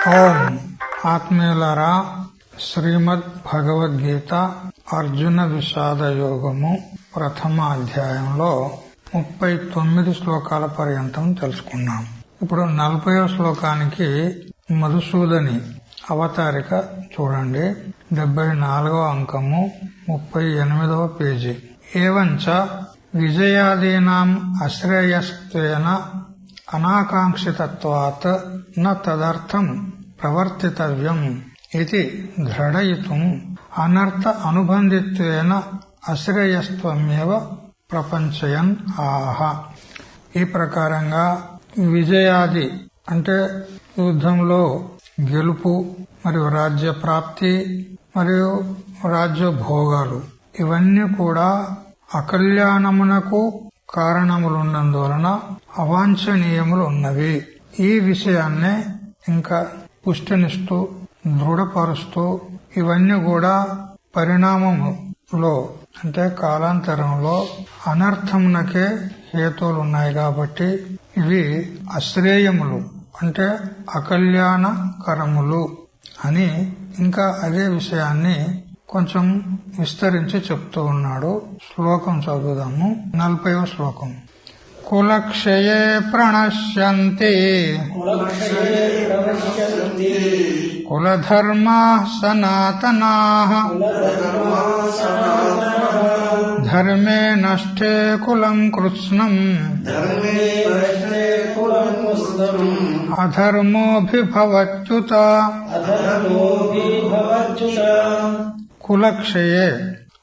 ఓం ఆత్మీయులారా, శ్రీమద్ భగవద్గీత అర్జున విషాద యోగము ప్రథమ అధ్యాయంలో 39 శ్లోకాల పర్యంతం తెలుసుకున్నాం. ఇప్పుడు 40వ శ్లోకానికి మధుసూదని అవతారిక చూడండి. 74వ అంకము, 38వ పేజీ. ఏవంచ విజయాదీనాం అశ్రేయస్త్వేన అనాకాంక్షితత్వాత్ న తదర్థం ప్రవర్తితవ్యం ఇది దృఢయితుం అనర్థ అనుబంధిత్వేన అశ్రేయస్త్వమేవ ప్రపంచయన్ ఆహ. ఈ ప్రకారంగా విజయాది అంటే యుద్ధంలో గెలుపు మరియు రాజ్య ప్రాప్తి మరియు రాజ్య భోగాలు ఇవన్నీ కూడా అకల్యాణమునకు కారణములున్నందువలన అవాంఛనీయములు ఉన్నవి. ఈ విషయాన్నే ఇంకా పుష్టినిస్తూ దృఢపరుస్తూ ఇవన్నీ కూడా పరిణామములో అంటే కాలాంతరంలో అనర్థమునకే హేతువులున్నాయి కాబట్టి ఇవి అశ్రేయములు అంటే అకల్యాణకరములు అని ఇంకా అదే విషయాన్ని కొంచెం విస్తరించి చెప్తూ ఉన్నాడు. శ్లోకం చదువుదాము. 40వ శ్లోకం. కులక్షయే ప్రణశ్యంతి కులధర్మా సనాతనాః ధర్మే నష్టే కులం కృత్స్నం అధర్మోభిభవత్యుత. కులక్షయే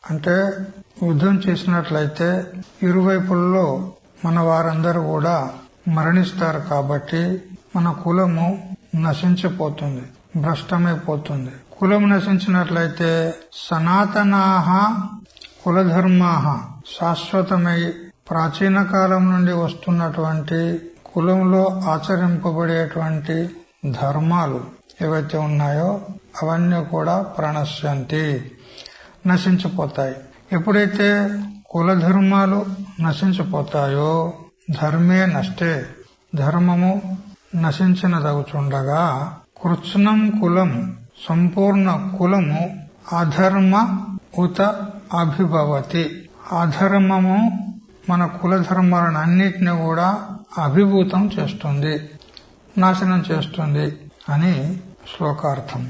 అంటే యుద్ధం చేసినట్లయితే ఇరువైపుల్లో మన వారందరూ కూడా మరణిస్తారు కాబట్టి మన కులము నశించిపోతుంది, భ్రష్టమైపోతుంది. కులం నశించినట్లయితే సనాతనాః కులధర్మాః శాశ్వతమై ప్రాచీన కాలం నుండి వస్తున్నటువంటి కులంలో ఆచరింపబడేటువంటి ధర్మాలు ఏవైతే ఉన్నాయో అవన్నీ కూడా ప్రణశ్యంతి నశించిపోతాయి. ఎప్పుడైతే కులధర్మాలు నశించిపోతాయో ధర్మే నష్టే ధర్మము నశించినదగుచుండగా కృత్స్నం కులం సంపూర్ణ కులము అధర్మ ఉత అభిభవతి. అధర్మము మన కులధర్మాలను అన్నిటిని కూడా అభిభూతం చేస్తుంది, నాశనం చేస్తుంది అని శ్లోకార్థం.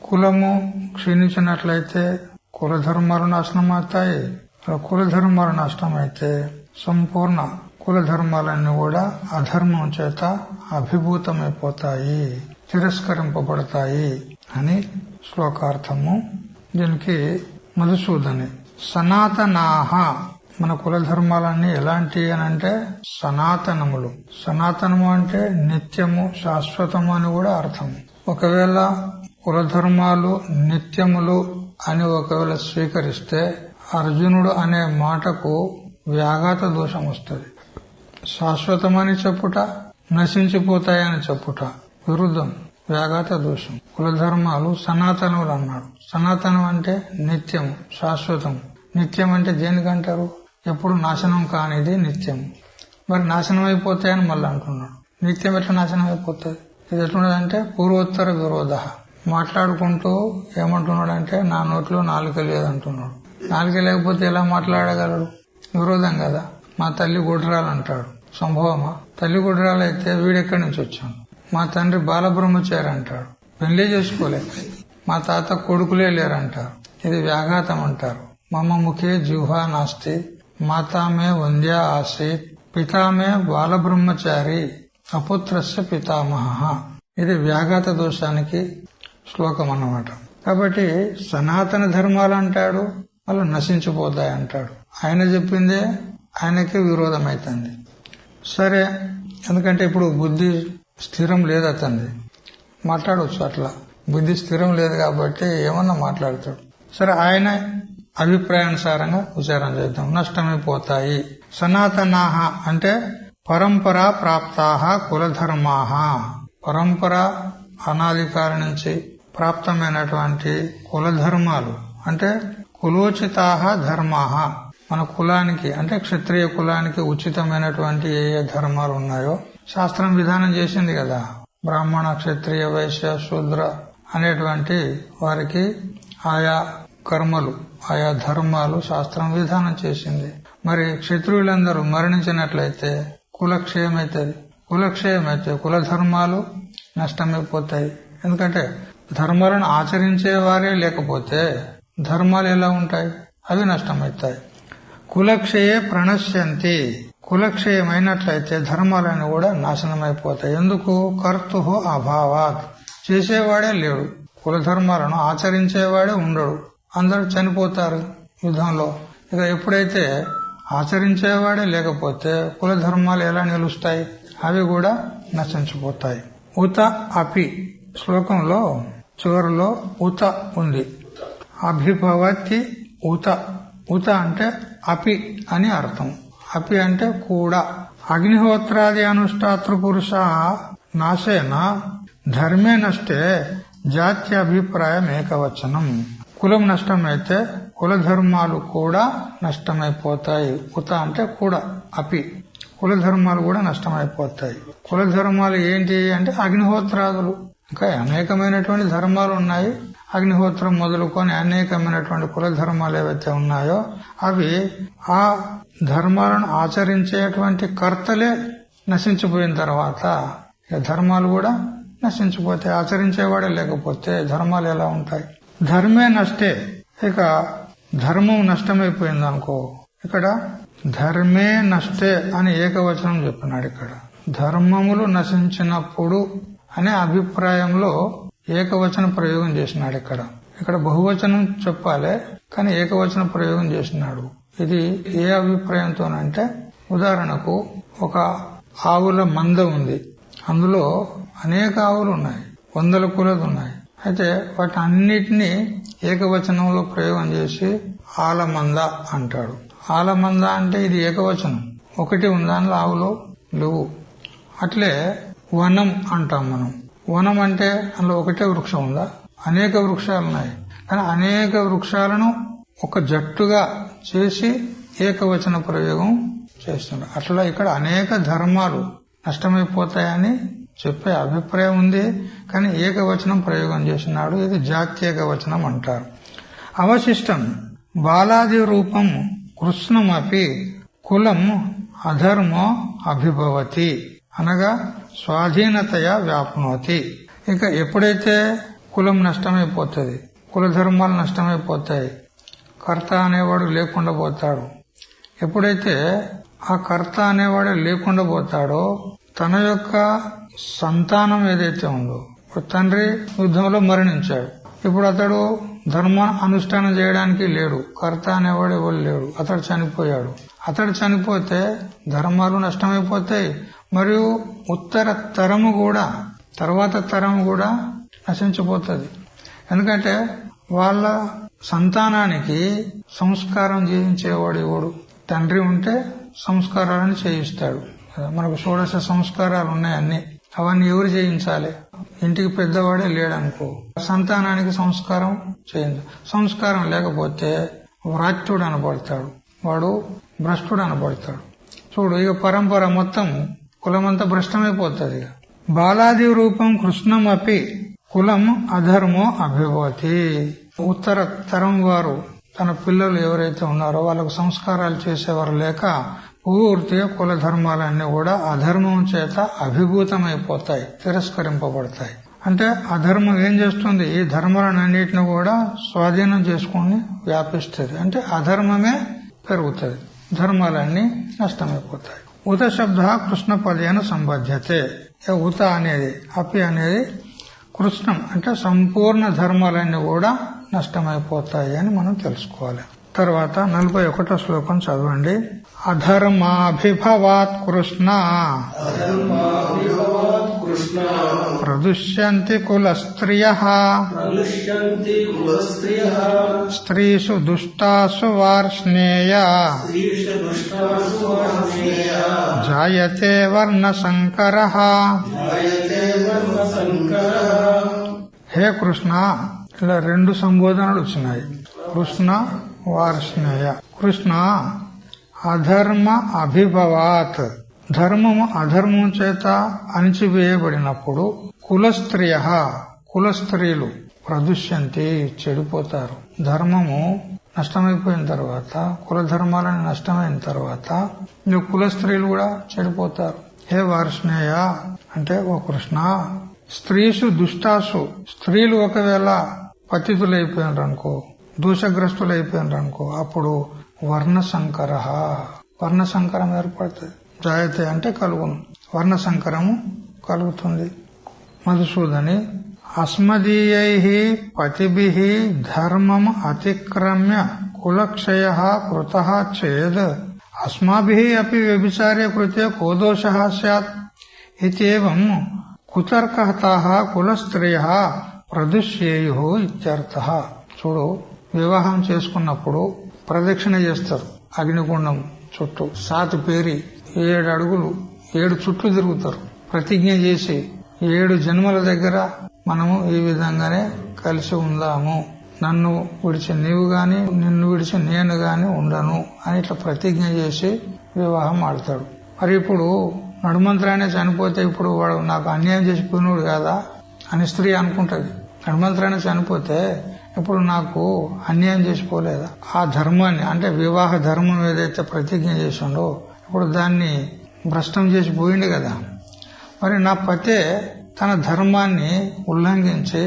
కులము క్షీణించినట్లయితే కులధర్మాలు నాశనం అవుతాయి. కులధర్మాలు నాశనం అయితే సంపూర్ణ కులధర్మాలన్నీ కూడా అధర్మం చేత అభిభూతమైపోతాయి, తిరస్కరింపబడతాయి అని శ్లోకార్థము. దీనికి మధుసూదని సనాతనాః మన కులధర్మాలన్నీ ఎలాంటి అనంటే సనాతనములు. సనాతనము అంటే నిత్యము, శాశ్వతము అని కూడా అర్థం. ఒకవేళ కులధర్మాలు నిత్యములు అని ఒకవేళ స్వీకరిస్తే అర్జునుడు అనే మాటకు వ్యాఘాత దోషం వస్తుంది. శాశ్వతమని చెప్పుట, నశించిపోతాయని చెప్పుట విరుద్ధం, వ్యాఘాత దోషం. కులధర్మాలు సనాతనములు అన్నాడు. సనాతనం అంటే నిత్యం, శాశ్వతం. నిత్యం అంటే దేనికంటారు? ఎప్పుడు నాశనం కానిది నిత్యం. మరి నాశనం అయిపోతాయని మళ్ళీ అంటున్నాడు. నిత్యం ఎట్లా నాశనం అయిపోతుంది? ఇది ఎట్లున్నదంటే పూర్వోత్తర విరోధ. మాట్లాడుకుంటూ ఏమంటున్నాడంటే నా నోట్లో నాలుక లేదంటున్నాడు. నాలుక లేకపోతే ఎలా మాట్లాడగలడు? విరోధం కదా. మా తల్లి గుడ్రాలు అంటాడు. సంభవమా? తల్లి గుడ్రాలు అయితే వీడెక్కడి నుంచి వచ్చాడు? మా తండ్రి బాలబ్రహ్మచారి అంటాడు. పెళ్లి చేసుకోలేదు. మా తాత కొడుకులే లేరంటారు. ఇది వ్యాఘాతం అంటారు. మమ ముఖే జిహ్వా నాస్తి మాతామే వంద్యా ఆసీత్ పితామే బాలబ్రహ్మచారి అపుత్రస్య పితామహ. ఇది వ్యాఘాత దోషానికి శ్లోకం అన్నమాట. కాబట్టి సనాతన ధర్మాలు అంటాడు, వాళ్ళు నశించిపోతాయి అంటాడు. ఆయన చెప్పిందే ఆయనకే విరోధం అవుతుంది. సరే, ఎందుకంటే ఇప్పుడు బుద్ధి స్థిరం లేదు అతనిది. మాట్లాడవచ్చు అట్లా. బుద్ధి స్థిరం లేదు కాబట్టి ఏమన్నా మాట్లాడతాడు. సరే, ఆయన అభిప్రాయానుసారంగా ఉచ్చారణ చేద్దాం. నష్టమైపోతాయి. సనాతనాః అంటే పరంపరా ప్రాప్తాః కులధర్మాః. పరంపర అనాదికాల నుంచి ప్రాప్తమైనటువంటి కులధర్మాలు అంటే కులోచితాః ధర్మాః. మన కులానికి అంటే క్షత్రియ కులానికి ఉచితమైనటువంటి ఏ ఏ ధర్మాలు ఉన్నాయో శాస్త్రం విధానం చేసింది కదా. బ్రాహ్మణ, క్షత్రియ, వైశ్య, శూద్ర అనేటువంటి వారికి ఆయా కర్మలు, ఆయా ధర్మాలు శాస్త్రం విధానం చేసింది. మరి క్షత్రియులందరూ మరణించినట్లయితే కులక్షయమైతుంది. కులక్షయమైతే కుల ధర్మాలు నష్టమైపోతాయి. ఎందుకంటే ధర్మాలను ఆచరించేవారే లేకపోతే ధర్మాలు ఎలా ఉంటాయి? అవి నష్టమవుతాయి. కులక్షయే ప్రణశ్యంతి. కులక్షయమైనట్లయితే ధర్మాలను కూడా నాశనమైపోతాయి. ఎందుకు? కర్తు అభావాత్. చేసేవాడే లేడు. కుల ధర్మాలను ఆచరించేవాడే ఉండడు. అందరూ చనిపోతారు యుద్ధంలో. ఇక ఎప్పుడైతే ఆచరించేవాడే లేకపోతే కుల ధర్మాలు ఎలా నిలుస్తాయి? అవి కూడా నశించిపోతాయి. ఉత అపి శ్లోకంలో చివరిలో ఉత ఉంది. అభిభవతి ఉత. ఉత అంటే అపి అని అర్థం. అపి అంటే కూడా. అగ్నిహోత్రాది అనుష్ఠాతృ పురుష నాశేన ధర్మే నష్టే జాత్యభిప్రాయం ఏకవచనం. కులం నష్టమైతే కుల ధర్మాలు కూడా నష్టమైపోతాయి. ఉత అంటే కూడా. అపి కుల ధర్మాలు కూడా నష్టమైపోతాయి. కుల ధర్మాలు ఏంటి అంటే అగ్నిహోత్రాదులు. ఇంకా అనేకమైనటువంటి ధర్మాలు ఉన్నాయి. అగ్నిహోత్రం మొదలుకొని అనేకమైనటువంటి కుల ధర్మాలు ఏవైతే ఉన్నాయో అవి ఆ ధర్మాలను ఆచరించేటువంటి కర్తలే నశించిపోయిన తర్వాత ధర్మాలు కూడా నశించిపోతాయి. ఆచరించేవాడే లేకపోతే ధర్మాలు ఎలా ఉంటాయి? ధర్మే నష్టే. ఇక ధర్మం నష్టమైపోయింది అనుకో. ఇక్కడ ధర్మే నష్టే అని ఏకవచనం చెప్పినాడు. ఇక్కడ ధర్మములు నశించినప్పుడు అనే అభిప్రాయంలో ఏకవచన ప్రయోగం చేసినాడు. ఇక్కడ బహువచనం చెప్పాలి కానీ ఏకవచన ప్రయోగం చేసినాడు. ఇది ఏ అభిప్రాయంతోనంటే, ఉదాహరణకు ఒక ఆవుల మంద ఉంది. అందులో అనేక ఆవులు ఉన్నాయి, వందల కులలు ఉన్నాయి. అయితే వాటి అన్నిటినీ ఏకవచనంలో ప్రయోగం చేసి ఆలమంద అంటాడు. ఆలమంద అంటే ఇది ఏకవచనం, ఒకటి ఉంది, దానిలో ఆవులు లేవు. అట్లే వనం అంటాం మనం. వనం అంటే అందులో ఒకటే వృక్షం ఉందా? అనేక వృక్షాలున్నాయి. కానీ అనేక వృక్షాలను ఒక జట్టుగా చేసి ఏకవచన ప్రయోగం చేస్తున్నాడు. అట్లా ఇక్కడ అనేక ధర్మాలు నష్టమైపోతాయని చెప్పే అభిప్రాయం ఉంది, కానీ ఏకవచనం ప్రయోగం చేసినాడు. ఇది జాత్యేకవచనం అంటారు. అవశిష్టం బాలాది రూపం కృష్ణమపి కులం అధర్మో అభిభవతి అనగా స్వాధీనతయా వ్యాప్నోతి. ఇక ఎప్పుడైతే కులం నష్టమైపోతుంది, కుల ధర్మాలు నష్టమైపోతాయి, కర్త అనేవాడు లేకుండా పోతాడు. ఎప్పుడైతే ఆ కర్త అనేవాడు లేకుండా పోతాడో తన యొక్క సంతానం ఏదైతే ఉందో, తండ్రి యుద్ధంలో మరణించాడు, ఇప్పుడు అతడు ధర్మ అనుష్ఠానం చేయడానికి లేడు, కర్త అనేవాడు ఎవరు లేడు, అతడు చనిపోయాడు. అతడు చనిపోతే ధర్మాలు నష్టమైపోతాయి, మరియు ఉత్తర తరము కూడా, తర్వాత తరము కూడా నశించిపోతుంది. ఎందుకంటే వాళ్ళ సంతానానికి సంస్కారం చేయించేవాడు ఎవడు? తండ్రి ఉంటే సంస్కారాలను చేయిస్తాడు. మనకు షోడశ సంస్కారాలు ఉన్నాయి అన్ని, అవన్నీ ఎవరు చేయించాలి? ఇంటికి పెద్దవాడే లేడనుకో, సంతానానికి సంస్కారం చేయించు. సంస్కారం లేకపోతే వ్రాత్యుడు అనబడతాడు, వాడు భ్రష్టుడు అనబడతాడు. చూడు, ఇక పరంపర మొత్తం కులమంతా భ్రష్టమైపోతుంది. బాలాది రూపం కృష్ణం అపి కులం అధర్మో అభిభవతి. ఉత్తర తరం వారు తన పిల్లలు ఎవరైతే ఉన్నారో వాళ్ళకు సంస్కారాలు చేసేవారు లేక పూర్తిగా కుల ధర్మాలన్నీ కూడా అధర్మం చేత అభిభూతమైపోతాయి, తిరస్కరింపబడతాయి. అంటే అధర్మం ఏం చేస్తుంది? ఈ ధర్మాలన్నింటిని కూడా స్వాధీనం చేసుకుని వ్యాపిస్తుంది. అంటే అధర్మమే పెరుగుతుంది, ధర్మాలన్నీ నష్టమైపోతాయి. ఉత శబ్ద కృష్ణ పదేన సంబధ్యతే. ఉత అనేది, అపి అనేది కృష్ణం అంటే సంపూర్ణ ధర్మాలన్నీ కూడా నష్టమైపోతాయి అని మనం తెలుసుకోవాలి. తర్వాత 41వ శ్లోకం చదవండి. అధర్మాభిభవాత్ కృష్ణ ప్రదుష్యంతి కుల స్త్రియః స్త్రీషు దుష్టాసు వార్ష్ణేయ జాయతే వర్ణ సంకరః. హే కృష్ణ, ఇలా 2 సంబోధనలు వచ్చినాయి, కృష్ణ వార్ష్ణేయ. కృష్ణ అధర్మ అభిభవాత్, ధర్మము అధర్మం చేత అణిచివేయబడినప్పుడు కులస్త్రీలు ప్రదుష్యంతి చెడిపోతారు. ధర్మము నష్టమైపోయిన తర్వాత, కుల ధర్మాలని నష్టమైన తర్వాత కులస్త్రీలు కూడా చెడిపోతారు. హే వార్ష్ణేయ అంటే ఓ కృష్ణ, స్త్రీసు దుష్టాసు, స్త్రీలు ఒకవేళ పతితులైపోయినరనుకో, దోషగ్రస్తులైపోయినరనుకో, అప్పుడు వర్ణసంకరం ఏర్పడుతుంది. జాయతే అంటే కలుగును, వర్ణసంకరము కలుగుతుంది. మధుసూదని అస్మదీయైః పతిభిః ధర్మం అతిక్రమ్య కులక్షయ కృతః చేద్ అస్మాభిః అపి వ్యభిచారే కృతే కో దోషః స్యాత్ ఇత్యేవం కుతర్కహతాః కులస్త్రియః ప్రదుష్యేయుః ఇత్యర్థః. చూడు, వివాహం చేసుకున్నప్పుడు ప్రదక్షిణ చేస్తారు. అగ్నిగుండం చుట్టూ 7 పేరి 7 అడుగులు 7 చుట్లు తిరుగుతారు. ప్రతిజ్ఞ చేసి 7 జన్మల దగ్గర మనము ఈ విధంగానే కలిసి ఉందాము, నన్ను విడిచి నీవు గాని నిన్ను విడిచి నేను గాని ఉండను అని ఇట్లా ప్రతిజ్ఞ చేసి వివాహం ఆడతాడు. మరి ఇప్పుడు నడుమంత్రానే చనిపోతే ఇప్పుడు వాడు నాకు అన్యాయం చేసిపోయినాడు కదా అని స్త్రీ అనుకుంటది. నడుమంత్రానే చనిపోతే ఇప్పుడు నాకు అన్యాయం చేసిపోలేదా? ఆ ధర్మాన్ని అంటే వివాహ ధర్మం ఏదైతే ప్రతిజ్ఞ చేసిండో ఇప్పుడు దాన్ని భ్రష్టం చేసి పోయిండు కదా. మరి నా పతే తన ధర్మాన్ని ఉల్లంఘించి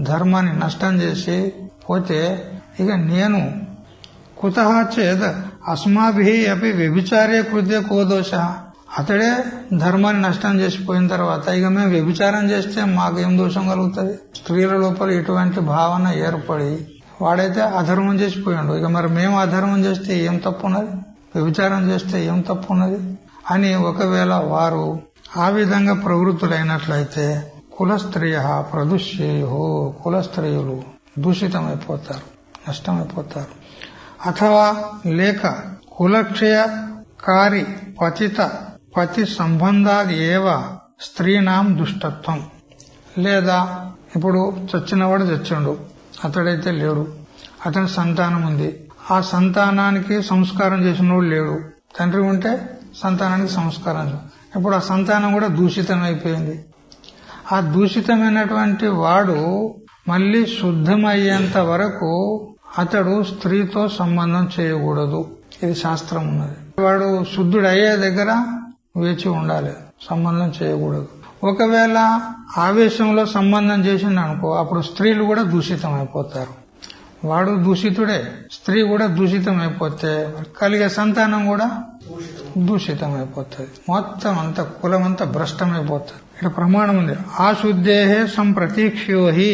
ధర్మాన్ని నష్టం చేసి పోతే ఇక నేను కుతః చేద్ అస్మాభిః అపి వ్యభిచారే కృతే కో దోషః. అతడే ధర్మాన్ని నష్టం చేసిపోయిన తర్వాత ఇక మేము వ్యభిచారం చేస్తే మాకేం దోషం కలుగుతుంది? స్త్రీల లోపల ఇటువంటి భావన ఏర్పడి వాడైతే అధర్మం చేసిపోయాడు. ఇక మరి మేము అధర్మం చేస్తే ఏం తప్పు ఉన్నది? వ్యభిచారం చేస్తే ఏం తప్పు ఉన్నది అని ఒకవేళ వారు ఆ విధంగా ప్రవృత్తులైనట్లయితే కులస్త్రియ ప్రదుష్యేయు, కులస్త్రీయులు దూషితమైపోతారు, నష్టమైపోతారు. అథవా లేక కులక్షయకారి పతి సంబంధాది ఏవ స్త్రీనాం దుష్టత్వం. లేదా ఇప్పుడు చచ్చినవాడు చచ్చిండు, అతడైతే లేడు, అతని సంతానం ఉంది, ఆ సంతానానికి సంస్కారం చేసినోడు లేడు. తండ్రి ఉంటే సంతానానికి సంస్కారం, ఇప్పుడు ఆ సంతానం కూడా దూషితమైపోయింది. ఆ దూషితమైనటువంటి వాడు మళ్లీ శుద్ధమయ్యేంత వరకు అతడు స్త్రీతో సంబంధం చేయకూడదు. ఇది శాస్త్రం ఉన్నది. వాడు శుద్ధుడయ్యే దగ్గర వేచి ఉండాలి, సంబంధం చేయకూడదు. ఒకవేళ ఆవేశంలో సంబంధం చేసింది అనుకో, అప్పుడు స్త్రీలు కూడా దూషితమైపోతారు. వాడు దూషితుడే, స్త్రీ కూడా దూషితమైపోతే కలిగే సంతానం కూడా దూషితమైపోతుంది. మొత్తం అంతా కులమంతా భ్రష్టమైపోతుంది. ఇక్కడ ప్రమాణం ఉంది, ఆశుద్ధేహే సంప్రతీక్ష్యో హి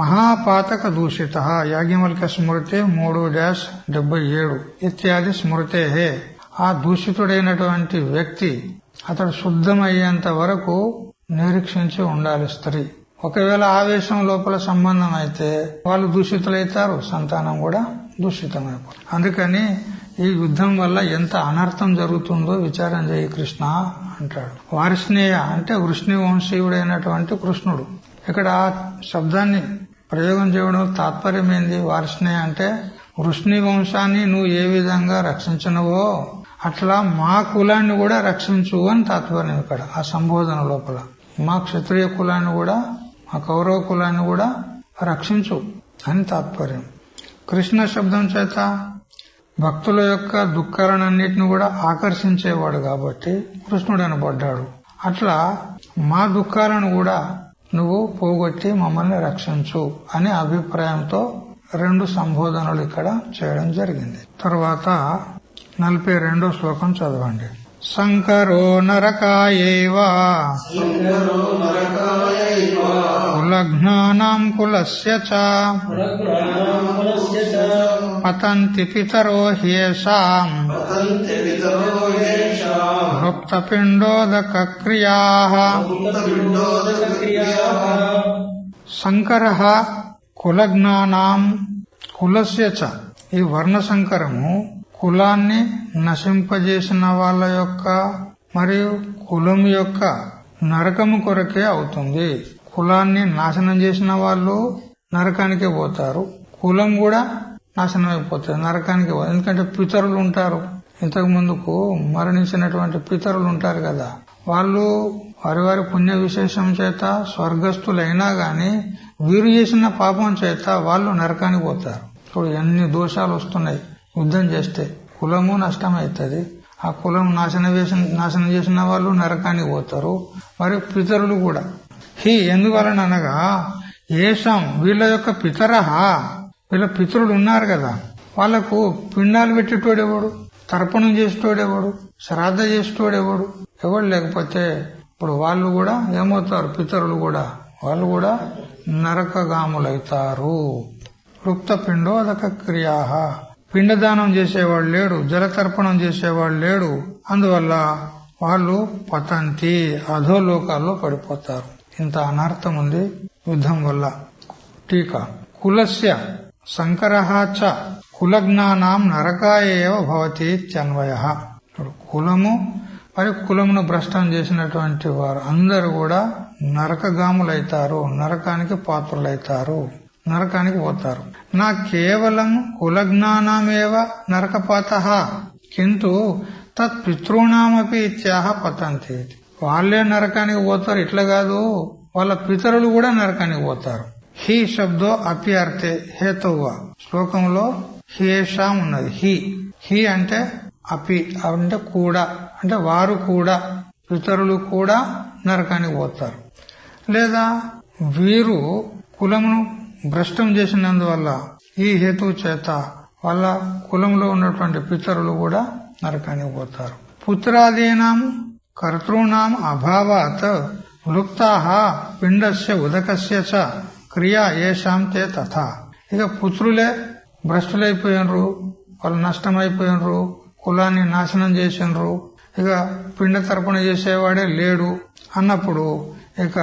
మహాపాతక దూషిత యాజ్ఞవల్క్య స్మృతే 3-77 ఇత్యాది స్మృతే. ఆ దూషితుడైనటువంటి వ్యక్తి అతడు శుద్ధమయ్యేంత వరకు నిరీక్షించి ఉండాలి స్త్రీ. ఒకవేళ ఆవేశం లోపల సంబంధం అయితే వాళ్ళు దూషితులైతారు, సంతానం కూడా దూషితమైపోతుంది. అందుకని ఈ యుద్ధం వల్ల ఎంత అనర్థం జరుగుతుందో విచారం చేయి కృష్ణ అంటాడు. వార్ష్ణేయ అంటే వృష్ణి వంశీయుడైనటువంటి కృష్ణుడు. ఇక్కడ ఆ శబ్దాన్ని ప్రయోగం చేయడం తాత్పర్యం ఏంది? వార్ష్ణేయ అంటే వృష్ణి వంశాన్ని నువ్వు ఏ విధంగా రక్షించినవో అట్లా మా కులాన్ని కూడా రక్షించు అని తాత్పర్యం. ఇక్కడ ఆ సంబోధన లోపల మా క్షత్రియ కులాన్ని కూడా, మా కౌరవ కులాన్ని కూడా రక్షించు అని తాత్పర్యం. కృష్ణ శబ్దం చేత భక్తుల యొక్క దుఃఖాలన్నింటినీ కూడా ఆకర్షించేవాడు కాబట్టి కృష్ణుడు అనబడ్డాడు. అట్లా మా దుఃఖాలను కూడా నువ్వు పోగొట్టి మమ్మల్ని రక్షించు అనే అభిప్రాయంతో 2 సంబోధనలు ఇక్కడ చేయడం జరిగింది. తర్వాత 42వ శ్లోకం చదవండి. శంకరో నరకాయైవ కులఘ్నానాం కులస్య చ పతంతి పితరో హ్యేషాం భుక్తపిండోదక క్రియాః. శంకరః కులఘ్నానాం కులస్య చ. ఈ వర్ణ సంకరము కులాన్ని నశింపజేసిన వాళ్ళ యొక్క మరియు కులం యొక్క నరకము కొరకే అవుతుంది. కులాన్ని నాశనం చేసిన వాళ్ళు నరకానికే పోతారు, కులం కూడా నాశనం అయిపోతుంది, నరకానికి. ఎందుకంటే పితరులు ఉంటారు, ఇంతకు ముందుకు మరణించినటువంటి పితరులు ఉంటారు కదా, వాళ్ళు వారి వారి పుణ్య విశేషం చేత స్వర్గస్థులైనా గాని వీరు చేసిన పాపం చేత వాళ్ళు నరకానికి పోతారు. ఇప్పుడు ఎన్ని దోషాలు వస్తున్నాయి. యుద్ధం చేస్తే కులము నష్టమవుతుంది, ఆ కులం నాశనం చేసిన వాళ్ళు నరకానికి పోతారు. మరి పితరులు కూడా ఎందువలనగా ఏషాం వీళ్ళ యొక్క పితరహ, వీళ్ళ పితరులు ఉన్నారు కదా, వాళ్లకు పిండాలు పెట్టేటోడెవడు, తర్పణం చేసేటోడెవడు, శ్రాద్ధ చేసేటోడెవడు, ఎవడు లేకపోతే ఇప్పుడు వాళ్ళు కూడా ఏమవుతారు, పితరులు కూడా వాళ్ళు కూడా నరకగాములైతారు. వృప్త పిండోదక క్రియా, పిండదానం చేసేవాడు లేడు, జలతర్పణం చేసేవాడు లేడు, అందువల్ల వాళ్ళు పతంతి అధోలోకాల్లో పడిపోతారు. ఇంత అనర్థం ఉంది యుద్ధం వల్ల. టీకా కులస్య సంకరః చ కులజ్ఞానాం నరకాయేవ భవతి ఇత్యన్వయః. కులము మరి కులమును భ్రష్టం చేసినటువంటి వారు అందరూ కూడా నరకగాములైతారు, నరకానికి పాత్రులైతారు, నరకానికి పోతారు. నా కేవలం కులజ్ఞానమేవ నరకపాతః కింటు తత్ పితॄణామపి ఇత్యాహ పతంతి. వాళ్లే నరకానికి పోతారు ఇట్లా కాదు, వాళ్ళ పితరులు కూడా నరకానికి పోతారు. హి శబ్దో అపి అర్థే హేతువ. శ్లోకంలో హేషాం ఉన్నది. హి అంటే అపి అంటే కూడా, అంటే వారు కూడా, పితరులు కూడా నరకానికి పోతారు. లేదా వీరు కులమును భ్రష్టం చేసినందువల్ల ఈ హేతు చేత వాళ్ళ కులంలో ఉన్నటువంటి పితరులు కూడా నరకానికి పోతారు. పుత్రాదీనాం కర్తॄణాం అభావాత్ లుప్తాః పిండస్య ఉదకస్య చ క్రియా ఏషాం తే తథా. ఇక పుత్రులే భ్రష్టులైపోయినరు, వాళ్ళు నష్టమైపోయినరు, కులాన్ని నాశనం చేసినరు, ఇక పిండ తర్పణ చేసేవాడే లేడు అన్నప్పుడు ఇక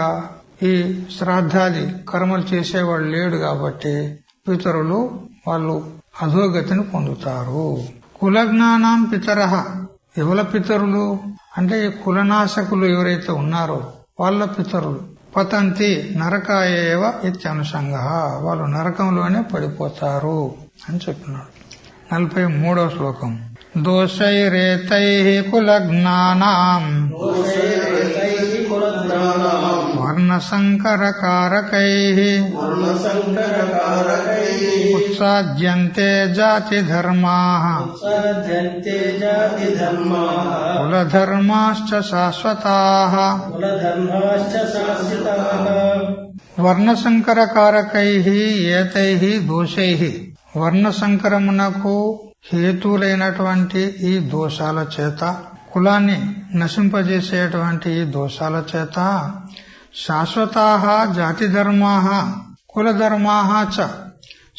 ఈ శ్రాద్ధాది కర్మలు చేసేవాడు లేడు కాబట్టి పితరులు వాళ్ళు అధోగతిని పొందుతారు. కులజ్ఞానాం పితరః, ఎవల పితరులు అంటే ఈ కులనాశకులు ఎవరైతే ఉన్నారో వాళ్ళ పితరులు. పతంతి నరకాయేవ ఇత్యనుసంగః, వాళ్ళు నరకంలోనే పడిపోతారు అని చెప్పినాడు. 43వ శ్లోకం. దోషైరేతైః కులజ్ఞానాం వర్ణసంకరకారకైః ఉత్సాద్యంతే జాతి ధర్మాః కులధర్మాశ్చ శాశ్వతాః. వర్ణసంకరకారకైః ఏతైః దోషైః, వర్ణసంకరమునకు హేతులైనటువంటి ఈ దోషాల చేత, కులాన్ని నశింపజేసేటువంటి ఈ దోషాల చేత శాశ్వతాః జాతి ధర్మాః కులధర్మాః చ,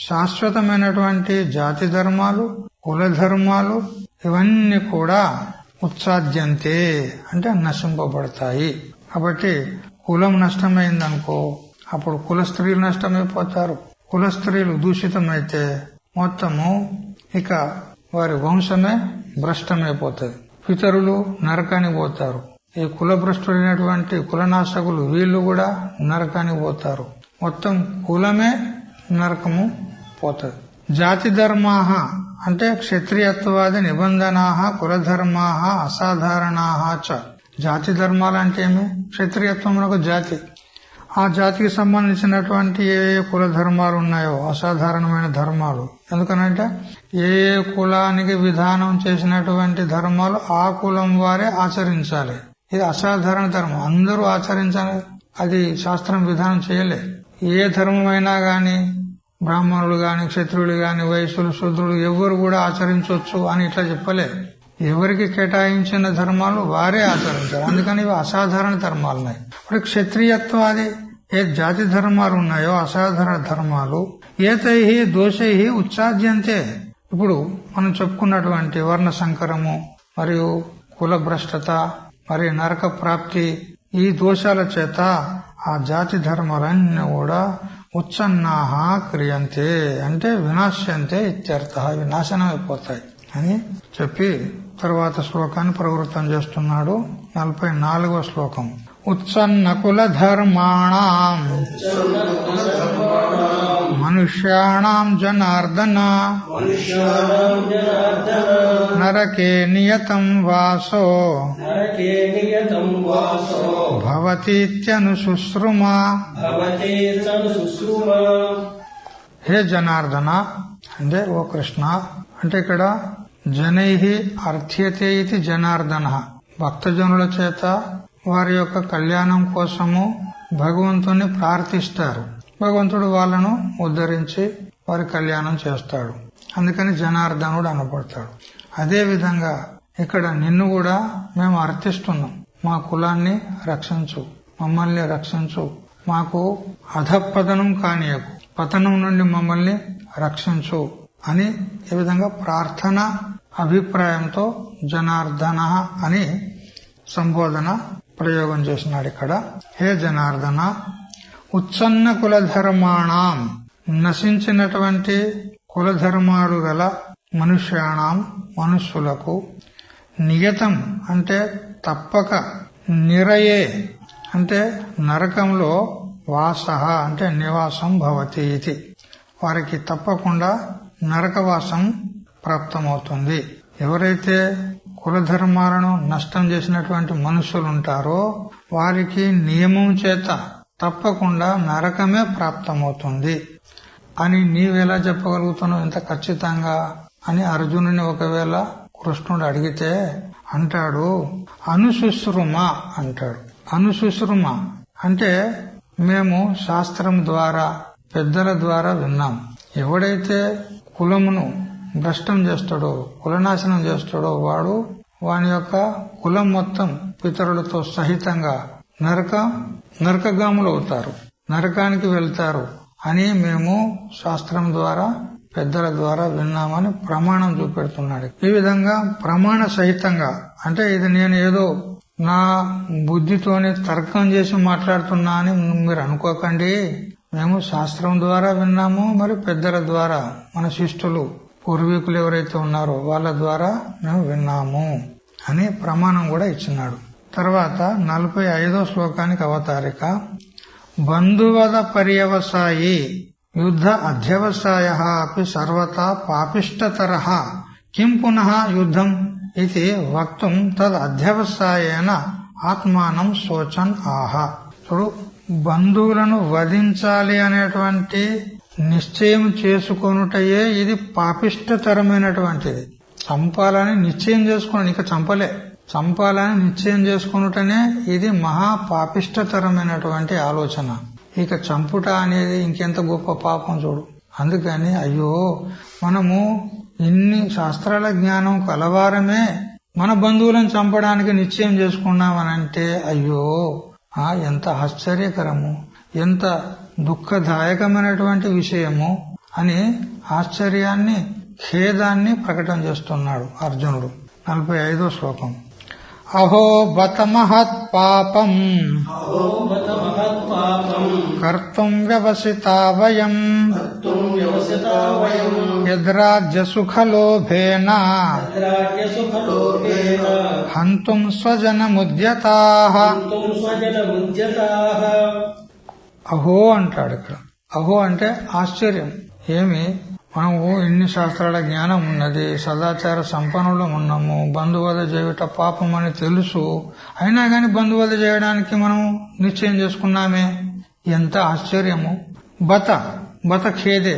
శాశ్వతమైనటువంటి జాతి ధర్మాలు కులధర్మాలు ఇవన్నీ కూడా ఉత్సాద్యంతే అంటే నశింపబడతాయి. కాబట్టి కులం నష్టమైందనుకో అప్పుడు కుల స్త్రీలు నష్టమైపోతారు. కుల స్త్రీలు దూషితమైతే మొత్తము ఇక వారి వంశమే భ్రష్టమైపోతుంది. పితరులు నరకానికి పోతారు. ఈ కులభ్రష్టులైనటువంటి కులనాశకులు వీళ్ళు కూడా నరకానికి పోతారు. మొత్తం కులమే నరకము పోతుంది. జాతి ధర్మాః అంటే క్షత్రియత్వాది నిబంధనాః కులధర్మాః అసాధారణాః చ. జాతి ధర్మాలు అంటే ఏమి? క్షత్రియత్వమునకు జాతి, ఆ జాతికి సంబంధించినటువంటి ఏ కుల ధర్మాలు ఉన్నాయో అసాధారణమైన ధర్మాలు. ఎందుకనంటే ఏ కులానికి విధానం చేసినటువంటి ధర్మాలు ఆ కులం వారే ఆచరించాలి. ఇది అసాధారణ ధర్మం, అందరూ ఆచరించాలి. అది శాస్త్రం విధానం చేయలే. ఏ ధర్మమైనా గాని బ్రాహ్మణులు గాని క్షత్రులు గాని వైశ్యులు శూద్రులు ఎవరు కూడా ఆచరించవచ్చు అని ఇట్లా చెప్పలే. ఎవరికి కేటాయించిన ధర్మాలు వారే ఆచరించారు. అందుకని ఇవి అసాధారణ ధర్మాలు ఉన్నాయి. ఇప్పుడు క్షత్రియత్వాది ఏ జాతి ధర్మాలు ఉన్నాయో అసాధారణ ధర్మాలు ఏతైః దోషైః ఉచ్ఛాద్యంతే. ఇప్పుడు మనం చెప్పుకున్నటువంటి వర్ణ సంకరము మరియు కుల భ్రష్టత మరియు నరక ప్రాప్తి ఈ దోషాల చేత ఆ జాతి ధర్మాలన్నీ కూడా ఉత్సన్నాః క్రియంతే అంటే వినాశ్యంతే ఇత్యర్థ, అవి నాశనం అయిపోతాయి అని చెప్పి తరువాత శ్లోకాన్ని ప్రవృత్తం చేస్తున్నాడు. 44వ శ్లోకం. ఉత్సన్న కుల ధర్మాణం మనుష్యాణం జనార్దన నరకే నియతం వాసో భవతీత్యనుశుశ్రుమా. హే జనార్దన అంటే ఓ కృష్ణ, అంటే ఇక్కడ జనైహి అర్థ్యతే ఇది జనార్దన, భక్తజనుల చేత వారి యొక్క కళ్యాణం కోసము భగవంతుని ప్రార్థిస్తారు. భగవంతుడు వాళ్ళను ఉద్ధరించి వారి కళ్యాణం చేస్తాడు. అందుకని జనార్దనుడు అనబడతాడు. అదే విధంగా ఇక్కడ నిన్ను కూడా మేము అర్థిస్తున్నాం. మా కులాన్ని రక్షించు, మమ్మల్ని రక్షించు, మాకు అధపతనం కానియకు, పతనం నుండి మమ్మల్ని రక్షించు అని ఈ విధంగా ప్రార్థన అభిప్రాయంతో జనార్దన అని సంబోధన ప్రయోగం చేసినాడు ఇక్కడ. హే జనార్దన, ఉత్సన్న కులధర్మాణం, నశించినటువంటి కులధర్మాలు గల మనుష్యాణం, మనుష్యులకు, నియతం అంటే తప్పక, నిరయే అంటే నరకంలో, వాసః అంటే నివాసం భవతి ఇది, వారికి తప్పకుండా నరకవాసం ప్రాప్తమవుతుంది. ఎవరైతే కులధర్మాలను నష్టం చేసినటువంటి మనుషులు ఉంటారో వారికి నియమం చేత తప్పకుండా నరకమే ప్రాప్తమవుతుంది అని నీవెలా చెప్పగలుగుతున్నావు ఇంత ఖచ్చితంగా అని అర్జునుని ఒకవేళ కృష్ణుడు అడిగితే అంటాడు అనుశుశ్రుమ అంటాడు. అనుశుశ్రుమ అంటే మేము శాస్త్రం ద్వారా పెద్దల ద్వారా విన్నాం. ఎవడైతే కులమును భ్రష్టం చేస్తాడో, కులనాశనం చేస్తాడో వాని యొక్క కులం మొత్తం పితరులతో సహితంగా నరకగాములు అవుతారు, నరకానికి వెళ్తారు అని మేము శాస్త్రం ద్వారా పెద్దల ద్వారా విన్నామని ప్రమాణం చూపెడుతున్నాడు. ఈ విధంగా ప్రమాణ సహితంగా, అంటే ఇది నేను ఏదో నా బుద్ధితోనే తర్కం చేసి మాట్లాడుతున్నా అని మీరు అనుకోకండి. మేము శాస్త్రం ద్వారా విన్నాము, మరి పెద్దల ద్వారా, మన శిష్టులు పూర్వీకులు ఎవరైతే ఉన్నారో వాళ్ళ ద్వారా మేము విన్నాము అని ప్రమాణం కూడా ఇచ్చినాడు. తర్వాత 45వ శ్లోకానికి అవతారిక. బంధువద పర్యవసాయి యుద్ధ అధ్యవసాయ అపి సర్వతా పాపిష్టతరః కిం పునః యుద్ధం ఇది వక్తుం తద్ అధ్యవసాయేన ఆత్మానం శోచన్ ఆహ. చూడు, బంధువులను వధించాలి అనేటువంటి నిశ్చయం చేసుకొనుటయే ఇది పాపిష్టతరమైనటువంటిది. చంపాలని నిశ్చయం చేసుకుని, ఇక చంపాలని నిశ్చయం చేసుకున్నటనే ఇది మహా పాపిష్టతరమైనటువంటి ఆలోచన. ఇక చంపుట అనేది ఇంకెంత గొప్ప పాపం చూడు. అందుకని అయ్యో, మనము ఇన్ని శాస్త్రాల జ్ఞానం కలవారమే మన బంధువులను చంపడానికి నిశ్చయం చేసుకున్నామనంటే అయ్యో ఎంత ఆశ్చర్యకరము, ఎంత దుఃఖదాయకమైనటువంటి విషయము అని ఆశ్చర్యాన్ని, ఖేదాన్ని ప్రకటన చేస్తున్నాడు అర్జునుడు. 45వ శ్లోకం. అహో బత మహత్ పాపం కర్తుం వ్యవసితా వయం యద్రాజ్య సుఖలోభేన హంతుం స్వజనముద్యతాః. అహో అంటాడు ఇక్కడ. అహో అంటే ఆశ్చర్యం. ఏమి, మనము ఇన్ని శాస్త్రాల జ్ఞానం ఉన్నది, సదాచార సంపన్నులం ఉన్నాము, బంధువధ చేయుట పాపం అని తెలుసు, అయినా గాని బంధువధ చేయడానికి మనం నిశ్చయం చేసుకున్నామే, ఎంత ఆశ్చర్యము. బత ఖేదే,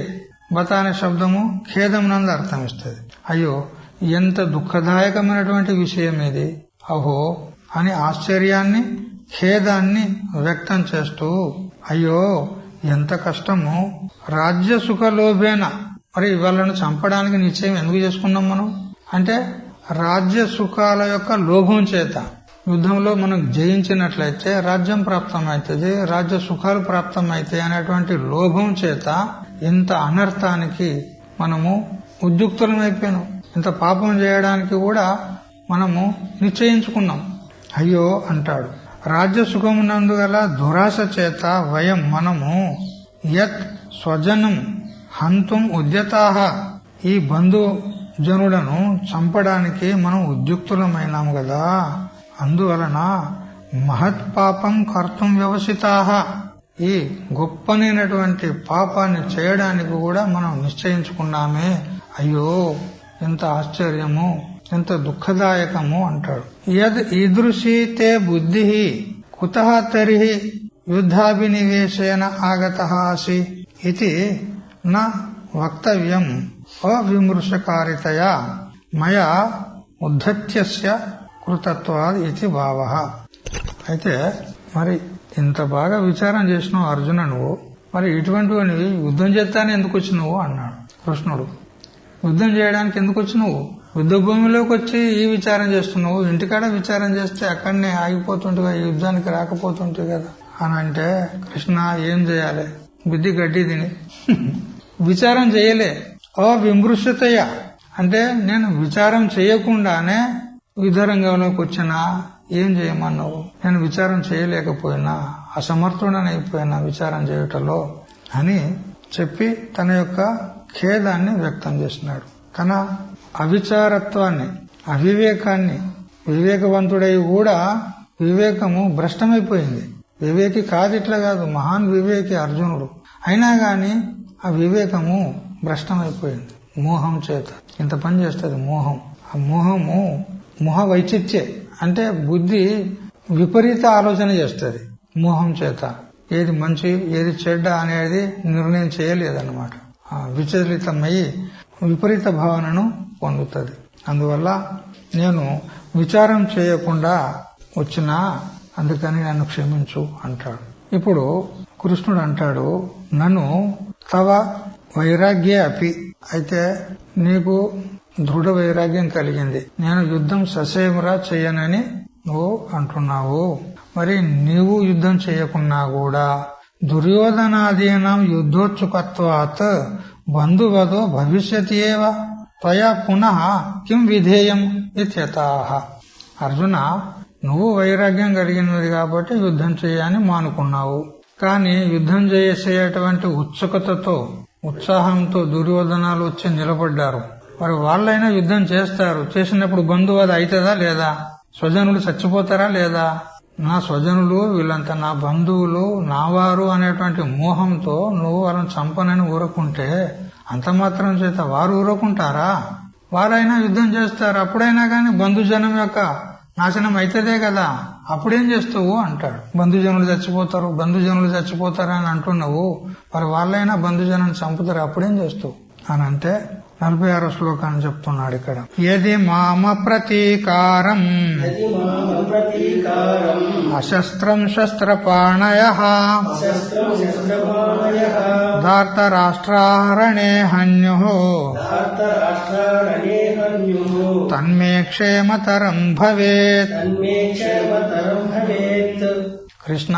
బత అనే శబ్దము ఖేదం నందు అర్థం ఇస్తుంది. అయ్యో ఎంత దుఃఖదాయకమైనటువంటి విషయం ఇది, అహో అని ఆశ్చర్యాన్ని, ఖేదాన్ని వ్యక్తం చేస్తూ అయ్యో ఎంత కష్టము. రాజ్య సుఖలోభేన, మరి వాళ్ళను చంపడానికి నిశ్చయం ఎందుకు చేసుకున్నాం మనం అంటే రాజ్య సుఖాల యొక్క లోభం చేత. యుద్ధంలో మనం జయించినట్లయితే రాజ్యం ప్రాప్తమవుతుంది, రాజ్య సుఖాలు ప్రాప్తమవుతాయి అనేటువంటి లోభం చేత ఇంత అనర్థానికి మనము ఉద్యుక్తులమైపోయాం. ఇంత పాపం చేయడానికి కూడా మనము నిశ్చయించుకున్నాం. అయ్యో అంటాడు. రాజ్య సుఖమునందు గల దురాశ చేత వయం మనము యత్ స్వజనం హంతుం ఉద్యతాః, ఈ బంధుజనులను చంపడానికి మనం ఉద్యుక్తులమైనాం కదా, అందువలన మహత్ పాపం కర్తుం వ్యవసితాః, ఈ గొప్పనైనటువంటి పాపాన్ని చేయడానికి కూడా మనం నిశ్చయించుకున్నామే. అయ్యో ఎంత ఆశ్చర్యము, ఎంత దుఃఖదాయకము అంటాడు. యద్ ఈదృశీతే బుద్ధి కుతః తర్హి యుద్ధాభినివేశేన ఆగతః అసి ఇది న వక్తవ్యం అవిమృశకారితయా మయా ఉద్ధత్యస్య కృతత్వాద్ ఇది భావః. అయితే మరి ఇంత బాగా విచారం చేసినావు అర్జున, నువ్వు మరి ఇటువంటివి యుద్ధం చేస్తానే ఎందుకు వచ్చినావు అన్నాడు కృష్ణుడు. యుద్ధం చేయడానికి ఎందుకు వచ్చినావు? యుద్ధ భూమిలోకి వచ్చి ఈ విచారం చేస్తున్నావు, ఇంటికాడ విచారం చేస్తే అక్కడనే ఆగిపోతుంటగా, ఈ యుద్ధానికి రాకపోతుంటే కదా అని అంటే, కృష్ణ ఏం చేయాలి, బుద్ధి గడ్డి తిని విచారం చేయలే. విమృశతయ అంటే నేను విచారం చేయకుండానే యుద్ధరంగంలోకి వచ్చినా ఏం చేయమన్నావు? నేను విచారం చేయలేకపోయినా, అసమర్థుడనైపోయినా విచారం చేయటంలో అని చెప్పి తన యొక్క ఖేదాన్ని వ్యక్తం చేసినాడు. తన అవిచారత్వాన్ని, అవివేకాన్ని, వివేకవంతుడై కూడా వివేకము భ్రష్టమైపోయింది. వివేకి కాదు, ఇట్లా కాదు, మహాన్ వివేకి అర్జునుడు. అయినా గాని ఆ వివేకము భ్రష్టమైపోయింది మోహం చేత. ఇంత పని చేస్తుంది మోహం. ఆ మోహము మోహ వైచిత్యే అంటే బుద్ధి విపరీత ఆలోచన చేస్తుంది మోహం చేత. ఏది మంచి ఏది చెడ్డ అనేది నిర్ణయం చేయలేదన్నమాట. విచలితమయ్యి విపరీత భావనను పొందుతుంది. అందువల్ల నేను విచారం చేయకుండా వచ్చినా, అందుకని నన్ను క్షమించు అంటాడు. ఇప్పుడు కృష్ణుడు అంటాడు, నన్ను తవ వైరాగ్య అపి, అయితే నీకు దృఢ వైరాగ్యం కలిగింది, నేను యుద్ధం ససేమరా చెయ్యనని నువ్వు అంటున్నావు. మరి నీవు యుద్ధం చేయకున్నా కూడా దుర్యోధనాదీనం యుద్ధోత్సుకత్వాత్ బంధువదో భవిష్యతి ఏవ త్వయా పునః కిం విధేయం ఇత్యతాహ. అర్జున, నువ్వు వైరాగ్యం కలిగినది కాబట్టి యుద్ధం చేయని మానుకున్నావు. కానీ యుద్ధం చేసేటువంటి ఉత్సుకతతో, ఉత్సాహంతో దుర్యోధనాలు వచ్చి నిలబడ్డారు. మరి వాళ్ళైనా యుద్ధం చేస్తారు. చేసినప్పుడు బంధువద అవుతుందా లేదా? స్వజనులు చచ్చిపోతారా లేదా? నా స్వజనులు వీళ్ళంతా నా బంధువులు, నావారు అనేటువంటి మోహంతో నువ్వు వాళ్ళని చంపనని ఊరకుంటే అంత మాత్రం చేత వారు ఊరకుంటారా? వారైనా యుద్ధం చేస్తారు. అప్పుడైనా గాని బంధుజనం యొక్క నాశనం అయితేదే కదా, అప్పుడేం చేస్తావు అంటాడు. బంధుజనులు చచ్చిపోతారా అని అంటున్నావు, మరి వాళ్ళైనా బంధుజనాన్ని చంపుతారు, అప్పుడేం చేస్తావు అని అంటే 46వ శ్లోకాన్ని చెప్తున్నాడు ఇక్కడ. యది మామ ప్రతీకారం అశస్త్రం శస్త్రపాణయః ధార్తరాష్ట్రారణే హన్యుః తన్మే క్షేమతరం భవేత్. కృష్ణ,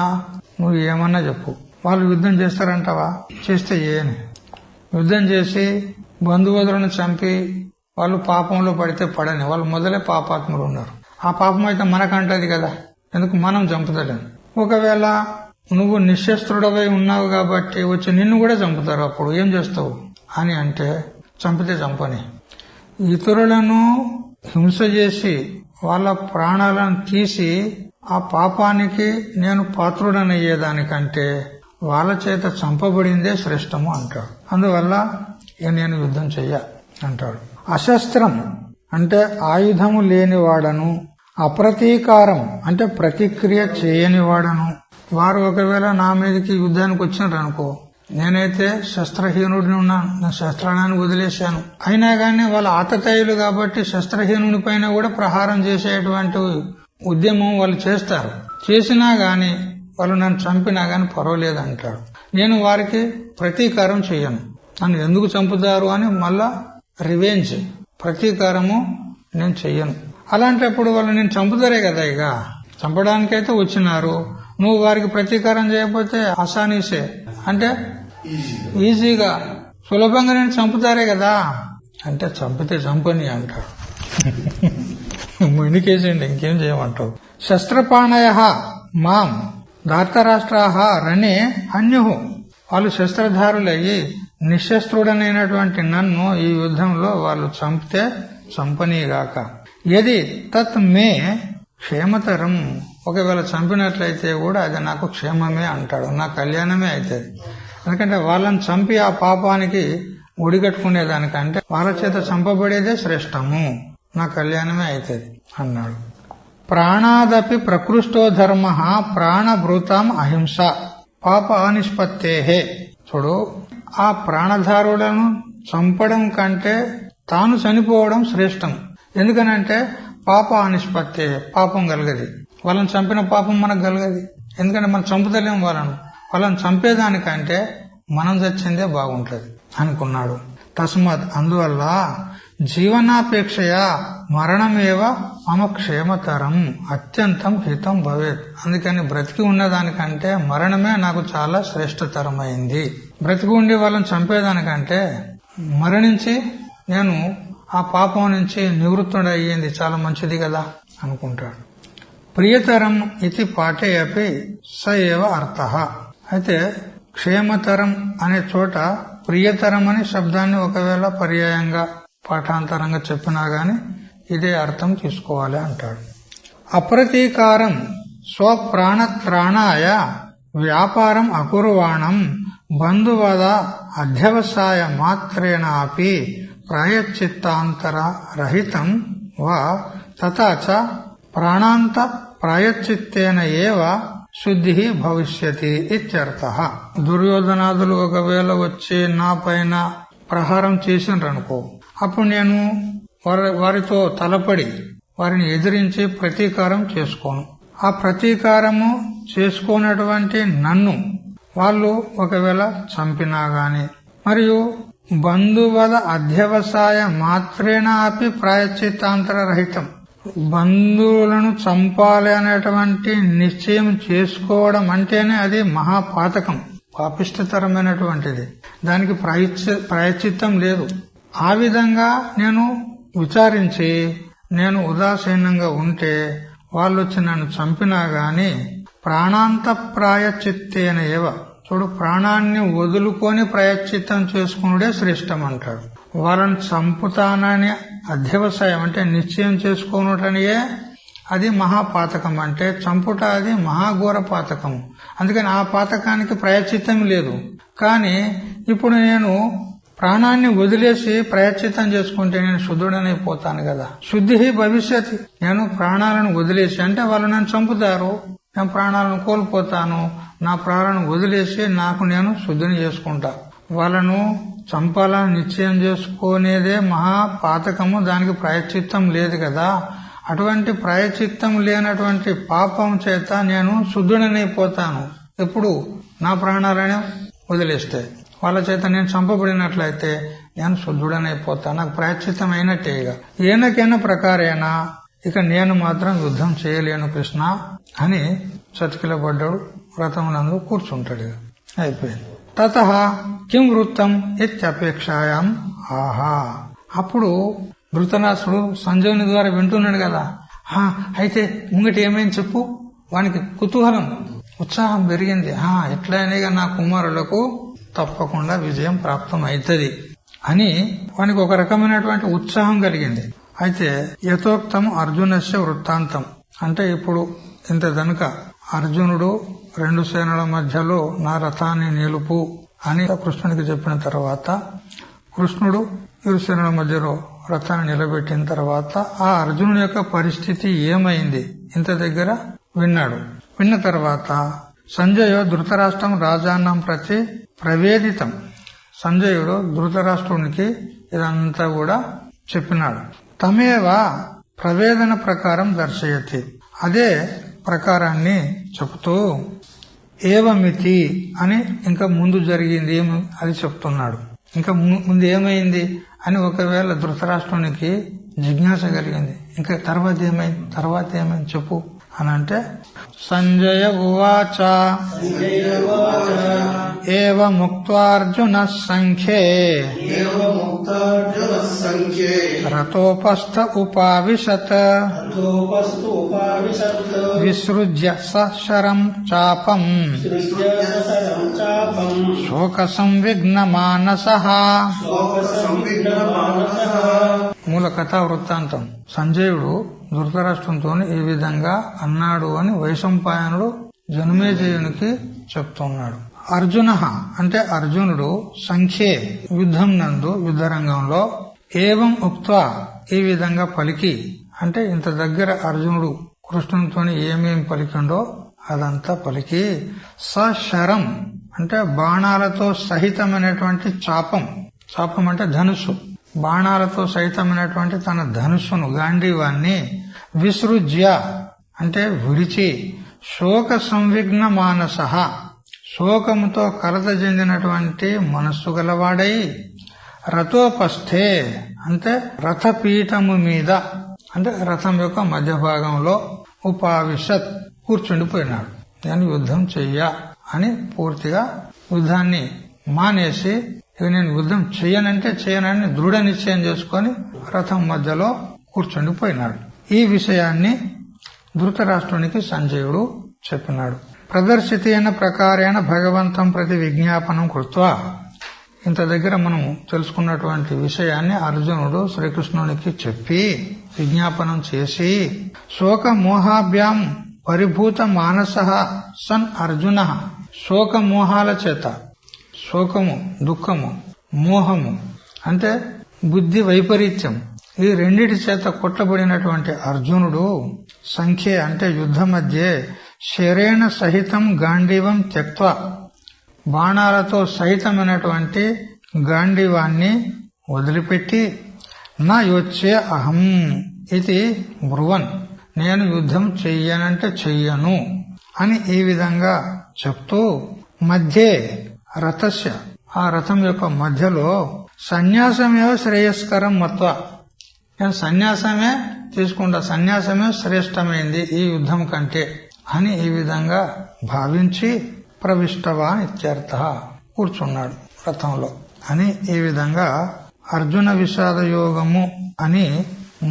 నువ్వు ఏమన్నా చెప్పు, వాళ్ళు యుద్ధం చేస్తారంటావా? చేస్తే ఏని? యుద్ధం చేసి బంధువులను చంపి వాళ్ళు పాపంలో పడితే పడని, వాళ్ళు మొదలే పాపాత్ములు ఉన్నారు. ఆ పాపం అయితే మనకంటది కదా, ఎందుకు మనం చంపుతలేము. ఒకవేళ నువ్వు నిశ్శస్త్రుడవై ఉన్నావు కాబట్టి వచ్చి నిన్ను కూడా చంపుతారు, అప్పుడు ఏం చేస్తావు అని అంటే, చంపితే చంపని. ఇతరులను హింస చేసి వాళ్ళ ప్రాణాలను తీసి ఆ పాపానికి నేను పాత్రుడనయ్యేదానికంటే వాళ్ళ చేత చంపబడిందే శ్రేష్టము అంటాడు. అందువల్ల నేను యుద్ధం చెయ్య అంటాడు. అశస్త్రం అంటే ఆయుధము లేనివాడను, అప్రతీకారం అంటే ప్రతిక్రియ చేయనివాడను. వారు ఒకవేళ నా మీదకి యుద్ధానికి వచ్చినారనుకో, నేనైతే శస్త్రహీనుడిని ఉన్నాను, నా శస్త్రాన్ని వదిలేశాను. అయినా గానీ వాళ్ళ ఆతతాయులు కాబట్టి శస్త్రహీనుడి పైన కూడా ప్రహారం చేసేటువంటి ఉద్యమం వాళ్ళు చేస్తారు. చేసినా గాని వాళ్ళు నన్ను చంపినా గాని పర్వాలేదు అంటాడు. నేను వారికి ప్రతీకారం చెయ్యను. నన్ను ఎందుకు చంపుతారు అని మళ్ళా రివెంజ్, ప్రతీకారము నేను చెయ్యను. అలాంటప్పుడు వాళ్ళు నేను చంపుతారే కదా, ఇక చంపడానికైతే వచ్చినారు, నువ్వు వారికి ప్రతీకారం చేయకపోతే ఆసానీసే అంటే ఈజీగా సులభంగా నేను చంపుతారే కదా అంటే, చంపితే చంపని అంటాడు. మునికేసండి, ఇంకేం చేయమంటావు. శస్త్రపాణయః మాం ధార్తరాష్ట్రాః రణే హన్యుః. వాళ్ళు శస్త్రధారులయ్యి నిశ్శస్త్రుడనైనటువంటి నన్ను ఈ యుద్ధంలో వాళ్ళు చంపితే చంపనీగాక. యది తత్ మే క్షేమతరం ఒకవేళ చంపినట్లయితే కూడా అది నాకు క్షేమమే అంటాడు, నా కళ్యాణమే అవుతుంది. ఎందుకంటే వాళ్ళని చంపి ఆ పాపానికి ఒడిగట్టుకునేదానికంటే వాళ్ళ చేత చంపబడేదే శ్రేష్టము, నా కళ్యాణమే అవుతుంది అన్నాడు. ప్రాణాదపి ప్రకృష్టో ధర్మ ప్రాణభృతం అహింస పాప అనిష్పత్తేహే. చూడు, ఆ ప్రాణధారులను చంపడం కంటే తాను చనిపోవడం శ్రేష్టం. ఎందుకనంటే పాప అనిష్పత్తే, పాపం కలగది. వాళ్ళని చంపిన పాపం మనకు కలగది. ఎందుకంటే మనం చంపుతలేం వాళ్ళని చంపేదానికంటే మనం చచ్చిందే బాగుంటది అనుకున్నాడు. తస్మాత్, అందువల్ల జీవనాపేక్షయా మరణమేవ మమ క్షేమతరం అత్యంతం హితం భవేత్. అందుకని బ్రతికి ఉన్నదానికంటే మరణమే నాకు చాలా శ్రేష్టతరమైంది. బ్రతికి ఉండి వాళ్ళని చంపేదానికంటే మరణించి నేను ఆ పాపం నుంచి నివృత్తుడు అయ్యింది చాలా మంచిది కదా అనుకుంటాడు. ప్రియతరం ఇది పాఠే అపి స ఏవ అర్థః. అయితే క్షేమతరం అనే చోట ప్రియతరం అనే శబ్దాన్ని ఒకవేళ పర్యాయంగా పాఠాంతరంగా చెప్పినా గాని ఇదే అర్థం తీసుకోవాలి అంటాడు. అప్రతీకారం స్వప్రాణత్రాణాయ వ్యాపారం అకుర్వాణం బంధువద అధ్యవసాయ మాత్రేణ అపి ప్రాయశ్చిత్తాంతర రహితం వా తథా చ ప్రాణాంత ప్రాయశ్చిత్తేన ఏవ శుద్ధి భవిష్యతి ఇత్యర్థః. దుర్యోధనాదులు ఒకవేళ వచ్చి నా పైన ప్రహారం చేసినరనుకో, అప్పుడు నేను వారితో తలపడి వారిని ఎదిరించి ప్రతీకారం చేసుకోను. ఆ ప్రతీకారము చేసుకోనటువంటి నన్ను వాళ్ళు ఒకవేళ చంపినా గాని, మరియు బంధువద అధ్యవసాయ మాత్రేణ అపి ప్రాయశ్చిత్తాంతర రహితం, బంధువులను చంపాలి అనేటువంటి నిశ్చయం చేసుకోవడం అంటేనే అది మహాపాతకం, పాపిష్టతరమైనటువంటిది. దానికి ప్రాయశ్చిత్తం లేదు. ఆ విధంగా నేను విచారించి నేను ఉదాసీనంగా ఉంటే వాళ్ళు వచ్చి నన్ను చంపినా గాని ప్రాణాంత ప్రాయశ్చిత్తేన ఏవ. చూడు, ప్రాణాన్ని వదులుకొని ప్రాయశ్చిత్తం చేసుకునుడే శ్రేష్టం అంటాడు. వాళ్ళని చంపుతానని అధ్యవసాయం అంటే నిశ్చయం చేసుకోనుటనియే అది మహాపాతకం. అంటే చంపుట అది మహాఘోర పాతకం. అందుకని ఆ పాతకానికి ప్రాయశ్చిత్తం లేదు. కానీ ఇప్పుడు నేను ప్రాణాన్ని వదిలేసి ప్రాయశ్చిత్తం చేసుకుంటే నేను శుద్ధుడనైపోతాను కదా. శుద్ధి భవిష్యత్. నేను ప్రాణాలను వదిలేసి అంటే వాళ్ళు నన్ను చంపుతారు, నేను ప్రాణాలను కోల్పోతాను. నా ప్రాణాలను వదిలేసి నాకు నేను శుద్ధిని చేసుకుంటా. వాళ్ళను చంపాలని నిశ్చయం చేసుకునేదే మహాపాతకము, దానికి ప్రాయశ్చిత్తం లేదు కదా. అటువంటి ప్రాయశ్చిత్తం లేనటువంటి పాపం చేత నేను శుద్ధుడనైపోతాను. ఎప్పుడు నా ప్రాణాలనే వదిలేస్తే వాళ్ళ చేత నేను చంపబడినట్లయితే నేను శుద్ధుడనైపోతాను, నాకు ప్రాయశ్చిత్తం అయినట్టే. ఇక ఏనకైనా ప్రకారేనా ఇక నేను మాత్రం యుద్ధం చేయలేను కృష్ణ అని చతికిలబడ్డాడు. వ్రతమునందు కూర్చుంటాడు. ఇక అయిపోయింది. తతః కిం వృత్తం ఇత్యపేక్షాయాం ఆహా. అప్పుడు ధృతరాష్ట్రుడు సంజయుని ద్వారా వింటున్నాడు కదా. అయితే ముంగటి ఏమైంది చెప్పు. వానికి కుతూహలం, ఉత్సాహం పెరిగింది. ఎట్లయినా నా కుమారులకు తప్పకుండా విజయం ప్రాప్తం అవుతుంది అని వానికి ఒక రకమైనటువంటి ఉత్సాహం కలిగింది. అయితే యథోక్తం అర్జునస్య వృత్తాంతం అంటే ఇప్పుడు ఇంత దనుక అర్జునుడు 2 సేనల మధ్యలో నా రథాన్ని నిలుపు అని కృష్ణునికి చెప్పిన తర్వాత కృష్ణుడు 2 సేనల మధ్యలో రథాన్ని నిలబెట్టిన తర్వాత ఆ అర్జునుడి యొక్క పరిస్థితి ఏమైంది ఇంత దగ్గర విన్నాడు. విన్న తర్వాత సంజయో ధృతరాష్ట్రం రాజాన్నం ప్రతి ప్రవేదితం. సంజయుడు ధృతరాష్ట్రునికి ఇదంతా కూడా చెప్పినాడు. తమేవ ప్రవేదన ప్రకారం దర్శయతి. అదే ప్రకారాన్ని చెబుతూ ఏవమితి అని ఇంకా ముందు జరిగింది అది చెప్తున్నాడు. ఇంకా ముందు ఏమైంది అని ఒకవేళ ధృతరాష్ట్రునికి జిజ్ఞాస కలిగింది. ఇంకా తర్వాత ఏమైంది చెప్పు అని అంటే సంజయ ఉవాచ ఏవముక్త్వార్జున సంఖ్యే రథోపస్థ ఉపావిశత్ విసృజ్య శరం చాపం శోక సంవిఘ్న మానసః. మూల కథా వృత్తాంతం. సంజయుడు ధృతరాష్ట్రంతో ఈ విధంగా అన్నాడు అని వైశంపాయనుడు జనమేజయునికి చెప్తున్నాడు. అర్జున అంటే అర్జునుడు సంఖ్యే యుద్ధం నందు యుద్ధరంగంలో ఏవం ఉక్త్వా ఈ విధంగా పలికి అంటే ఇంత దగ్గర అర్జునుడు కృష్ణునితో ఏమేం పలికిండో అదంతా పలికి సశరం అంటే బాణాలతో సహితమైనటువంటి చాపం అంటే ధనుస్సు, బాణాలతో సహితమైనటువంటి తన ధనుస్సును గాంధీవాన్ని విసృజ్య అంటే విడిచి శోక సంవిఘ్న మానస శోకముతో కలత చెందినటువంటి మనస్సు గలవాడై రథోపస్థే అంటే రథపీఠము మీద అంటే రథం యొక్క మధ్య భాగంలో ఉపావిశత్ కూర్చుండిపోయినాడు. నేను యుద్ధం చెయ్య అని పూర్తిగా యుద్ధాన్ని మానేసి ఇక నేను యుద్ధం చెయ్యనంటే చేయనని దృఢ నిశ్చయం చేసుకుని రథం మధ్యలో కూర్చుండిపోయినాడు. ఈ విషయాన్ని ధృతరాష్ట్రునికి సంజయుడు చెప్పినాడు. ప్రదర్శితేన ప్రకారేణ భగవంతం ప్రతి విజ్ఞాపనం కృత్వా ఇంత దగ్గర మనం తెలుసుకున్నటువంటి విషయాన్ని అర్జునుడు శ్రీకృష్ణునికి చెప్పి విజ్ఞాపనం చేసి శోక మోహాభ్యాం పరిభూత మానస సన్ అర్జున శోక మోహాల చేత శోకము దుఃఖము మోహము అంటే బుద్ధి వైపరీత్యం ఈ రెండిటి చేత కొట్టబడినటువంటి అర్జునుడు సంఖ్య అంటే యుద్ధ మధ్య శరేణ సహితం గాంధీవం త్యక్త్వా బాణాలతో సహితమైనటువంటి గాంధీవాన్ని వదిలిపెట్టి నా యోచ్యే అహం ఇది బ్రువన్ నేను యుద్ధం చెయ్యనంటే చెయ్యను అని ఈ విధంగా చెప్తూ మధ్యే రథస్య ఆ రథం యొక్క మధ్యలో సన్యాసమేవ శ్రేయస్కరం మత్వ నేను సన్యాసమే తీసుకుంటా, సన్యాసమే శ్రేష్టమైంది ఈ యుద్ధం కంటే అని ఈ విధంగా భావించి ప్రవిష్టవాన్ ఇత్యర్థ కూర్చున్నాడు రథంలో అని ఈ విధంగా అర్జున విషాద యోగము అని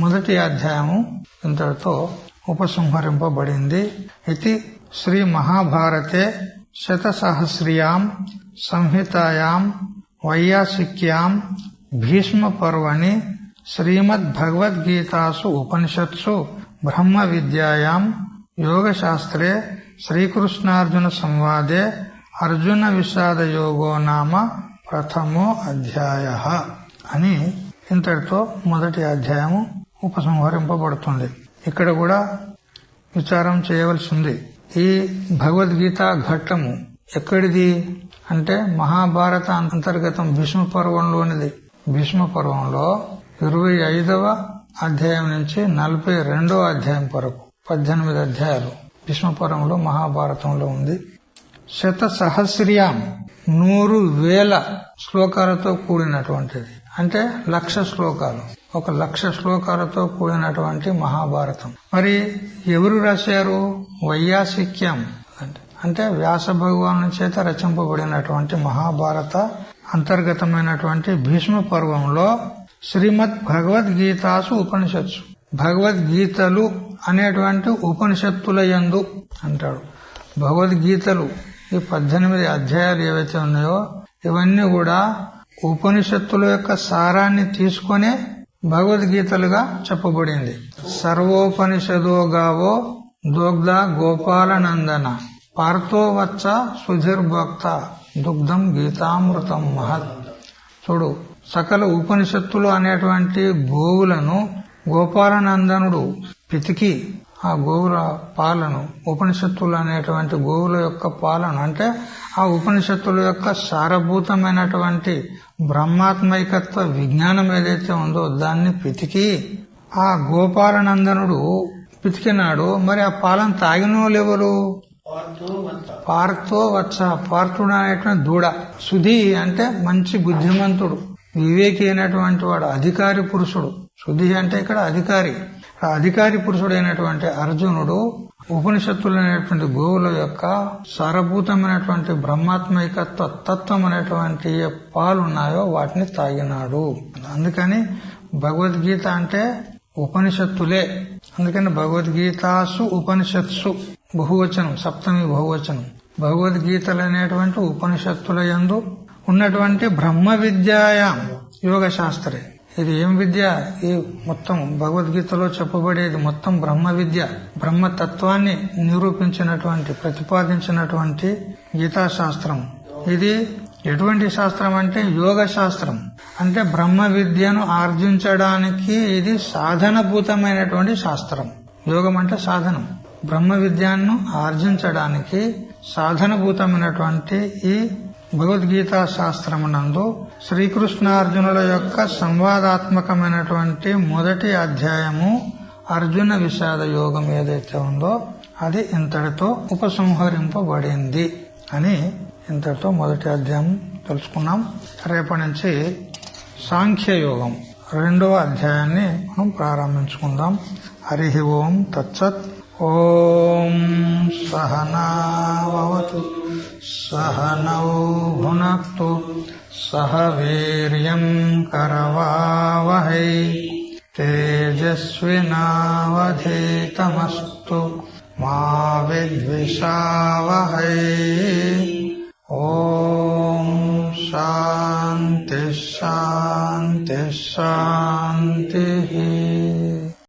మొదటి అధ్యాయము ఇంతటితో ఉపసంహరింపబడింది. ఇది శ్రీ మహాభారతే శతసహస్ర్యాం సంహితాయాం వైయాసిక్యాం భీష్మ పర్వణి శ్రీమద్ భగవద్గీతాసు ఉపనిషత్సు బ్రహ్మ విద్యాయాం యోగశాస్త్రే శ్రీకృష్ణార్జున సంవాదే అర్జున విషాద యోగో నామ ప్రథమో అధ్యాయ అని ఇంతటితో మొదటి అధ్యాయము ఉపసంహరింపబడుతుంది. ఇక్కడ కూడా విచారం చేయవలసింది. ఈ భగవద్గీత ఘట్టము ఎక్కడిది అంటే మహాభారత అంతర్గతం భీష్మ పర్వంలోనిది. భీష్మ పర్వంలో 25వ అధ్యాయం నుంచి 42వ అధ్యాయం వరకు 18 అధ్యాయాలు భీష్మ పర్వంలో మహాభారతంలో ఉంది. శతసహస్ర్యాం 100,000 శ్లోకాలతో కూడినటువంటిది అంటే 1,00,000 శ్లోకాలు, 1,00,000 శ్లోకాలతో కూడినటువంటి మహాభారతం. మరి ఎవరు రాశారు? వైయాసిక్యం అంటే వ్యాస భగవాను చేత రచింపబడినటువంటి మహాభారత అంతర్గతమైనటువంటి భీష్మ పర్వంలో శ్రీమద్ భగవద్గీతాసు ఉపనిషత్సు భగవద్గీతలు అనేటువంటి ఉపనిషత్తుల యందు అంటాడు. భగవద్గీతలు ఈ 18 అధ్యాయాలు ఏవైతే ఉన్నాయో ఇవన్నీ కూడా ఉపనిషత్తుల యొక్క సారాన్ని తీసుకునే భగవద్గీతలుగా చెప్పబడింది. సర్వోపనిషదో గావో దోగ్ధ గోపాలనందన పార్థో వచ్చ సుధిర్భక్త దుగ్ధం గీతామృతం మహత్. చూడు, సకల ఉపనిషత్తులు అనేటువంటి గోవులను గోపాలనందనుడు పితికి ఆ గోవుల పాలను ఉపనిషత్తులు అనేటువంటి గోవుల యొక్క పాలను అంటే ఆ ఉపనిషత్తుల యొక్క సారభూతమైనటువంటి బ్రహ్మాత్మైకత్వ విజ్ఞానం ఏదైతే ఉందో దాన్ని పితికి ఆ గోపాలనందనుడు పితికినాడు. మరి ఆ పాలను తాగినోళ్ళెవరు? పార్థో వత్స పార్థుడు అనేటువంటి దూడ. సుధి అంటే మంచి బుద్ధిమంతుడు వివేకి అయినటువంటి వాడు అధికారి పురుషుడు. సుధి అంటే ఇక్కడ అధికారి. అధికారి పురుషుడైనటువంటి అర్జునుడు ఉపనిషత్తులు అనేటువంటి గోవుల యొక్క సారభూతమైనటువంటి బ్రహ్మాత్మైకత్వ తత్వం అనేటువంటి పాలున్నాయో వాటిని తాగినాడు. అందుకని భగవద్గీత అంటే ఉపనిషత్తులే. అందుకని భగవద్గీతాసు ఉపనిషత్సు బహువచనం, సప్తమి బహువచనం. భగవద్గీతలు అనేటువంటి ఉపనిషత్తుల యందు ఉన్నటువంటి బ్రహ్మ విద్యాయాం యోగ శాస్త్రే ఇది ఏం విద్య? ఈ మొత్తం భగవద్గీతలో చెప్పబడేది మొత్తం బ్రహ్మ విద్య. బ్రహ్మతత్వాన్ని నిరూపించినటువంటి, ప్రతిపాదించినటువంటి గీతాశాస్త్రం. ఇది ఎటువంటి శాస్త్రం అంటే యోగ శాస్త్రం. అంటే బ్రహ్మ విద్యను ఆర్జించడానికి ఇది సాధనభూతమైనటువంటి శాస్త్రం. యోగం అంటే సాధనం. బ్రహ్మ విద్యను ఆర్జించడానికి సాధనభూతమైనటువంటి ఈ భగవద్గీతా శాస్త్రమునందు శ్రీకృష్ణార్జునుల యొక్క సంవాదాత్మకమైనటువంటి మొదటి అధ్యాయము అర్జున విషాద యోగం ఏదైతే ఉందో అది ఇంతటితో ఉపసంహరింపబడింది అని ఇంతటితో మొదటి అధ్యాయం తెలుసుకున్నాం. రేపటి నుంచి సాంఖ్యయోగం 2వ అధ్యాయాన్ని మనం ప్రారంభించుకుందాం. హరి ఓం తత్సత్. ఓం సహనావతు సహనౌ భునక్తు సహ వీర్యం కరవావహై తేజస్వినావధీతమస్తు మా విద్విషావహై. ఓం శాంతి శాంతి శాంతి.